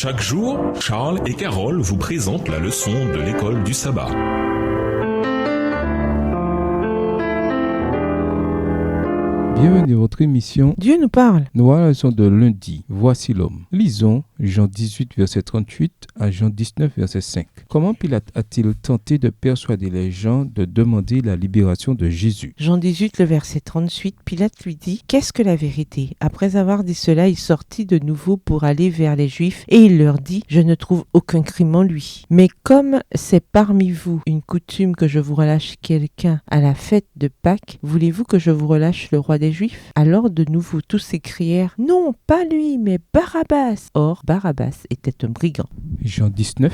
Chaque jour, Charles et Carole vous présentent la leçon de l'école du sabbat. Bienvenue à votre émission Dieu nous parle. Nous voilà la leçon de lundi. Voici l'homme. Lisons Jean 18, verset 38 à Jean 19, verset 5. Comment Pilate a-t-il tenté de persuader les gens de demander la libération de Jésus? Jean 18, le verset 38, Pilate lui dit « Qu'est-ce que la vérité ?» Après avoir dit cela, il sortit de nouveau pour aller vers les Juifs et il leur dit « Je ne trouve aucun crime en lui. Mais comme c'est parmi vous une coutume que je vous relâche quelqu'un à la fête de Pâques, voulez-vous que je vous relâche le roi des Juifs ?» Alors de nouveau tous s'écrièrent « Non, pas lui, mais Barabbas !» Or, Barabbas était un brigand. Jean 19,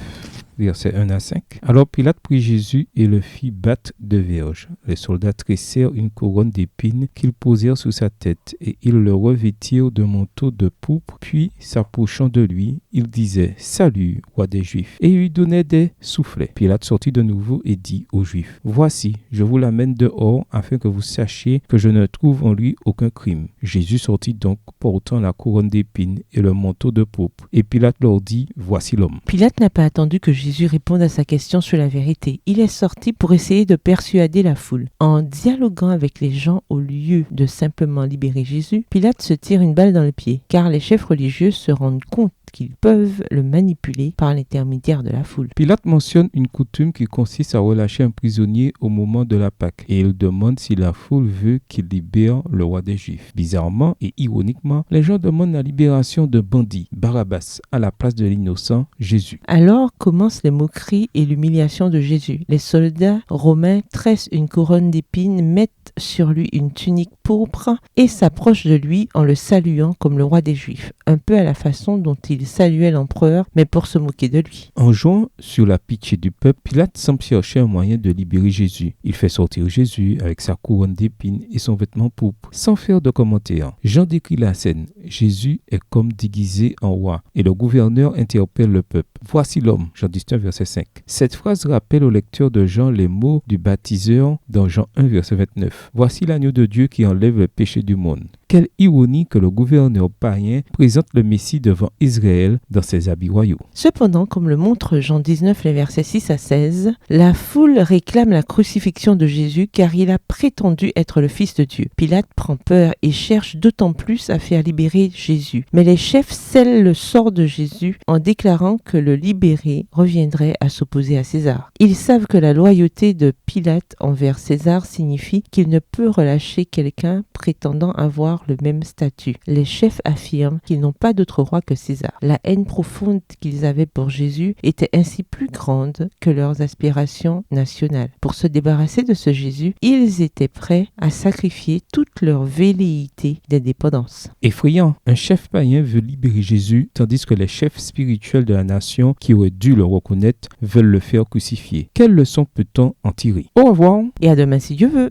versets 1 à 5. Alors Pilate prit Jésus et le fit battre de verges. Les soldats tressèrent une couronne d'épines qu'ils posèrent sur sa tête et ils le revêtirent de manteau de pourpre. Puis, s'approchant de lui, ils disaient « Salut, roi des Juifs !» et lui donnaient des soufflets. Pilate sortit de nouveau et dit aux Juifs « Voici, je vous l'amène dehors afin que vous sachiez que je ne trouve en lui aucun crime. » Jésus sortit donc portant la couronne d'épines et le manteau de pourpre. Et Pilate leur dit « Voici l'homme. » Pilate n'a pas attendu que Jésus réponde à sa question sur la vérité. Il est sorti pour essayer de persuader la foule. En dialoguant avec les gens au lieu de simplement libérer Jésus, Pilate se tire une balle dans le pied, car les chefs religieux se rendent compte qu'ils peuvent le manipuler par l'intermédiaire de la foule. Pilate mentionne une coutume qui consiste à relâcher un prisonnier au moment de la Pâque et il demande si la foule veut qu'il libère le roi des Juifs. Bizarrement et ironiquement, les gens demandent la libération de bandit, Barabbas, à la place de l'innocent Jésus. Alors commencent les moqueries et l'humiliation de Jésus. Les soldats romains tressent une couronne d'épines, mettent sur lui une tunique pourpre et s'approchent de lui en le saluant comme le roi des Juifs, un peu à la façon dont il saluait l'empereur, mais pour se moquer de lui. En jouant sur la pitié du peuple, Pilate semble chercher un moyen de libérer Jésus. Il fait sortir Jésus avec sa couronne d'épines et son vêtement pourpre, sans faire de commentaires. Jean décrit la scène. Jésus est comme déguisé en roi et le gouverneur interpelle le peuple. Voici l'homme, Jean 19, verset 5. Cette phrase rappelle au lecteur de Jean les mots du baptiseur dans Jean 1, verset 29. Voici l'agneau de Dieu qui enlève le péché du monde. Quelle ironie que le gouverneur païen présente le Messie devant Israël dans ses habits royaux. Cependant, comme le montre Jean 19, les versets 6 à 16, la foule réclame la crucifixion de Jésus car il a prétendu être le Fils de Dieu. Pilate prend peur et cherche d'autant plus à faire libérer Jésus. Mais les chefs scellent le sort de Jésus en déclarant que le libéré reviendrait à s'opposer à César. Ils savent que la loyauté de Pilate envers César signifie qu'il ne peut relâcher quelqu'un prétendant avoir le même statut. Les chefs affirment qu'ils n'ont pas d'autre roi que César. La haine profonde qu'ils avaient pour Jésus était ainsi plus grande que leurs aspirations nationales. Pour se débarrasser de ce Jésus, ils étaient prêts à sacrifier toute leur velléité d'indépendance. Effrayant, un chef païen veut libérer Jésus, tandis que les chefs spirituels de la nation, qui auraient dû le reconnaître, veulent le faire crucifier. Quelle leçon peut-on en tirer? Au revoir! Et à demain si Dieu veut.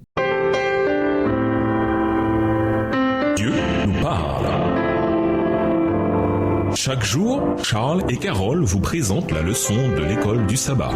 Dieu nous parle. Chaque jour, Charles et Carole vous présentent la leçon de l'école du sabbat.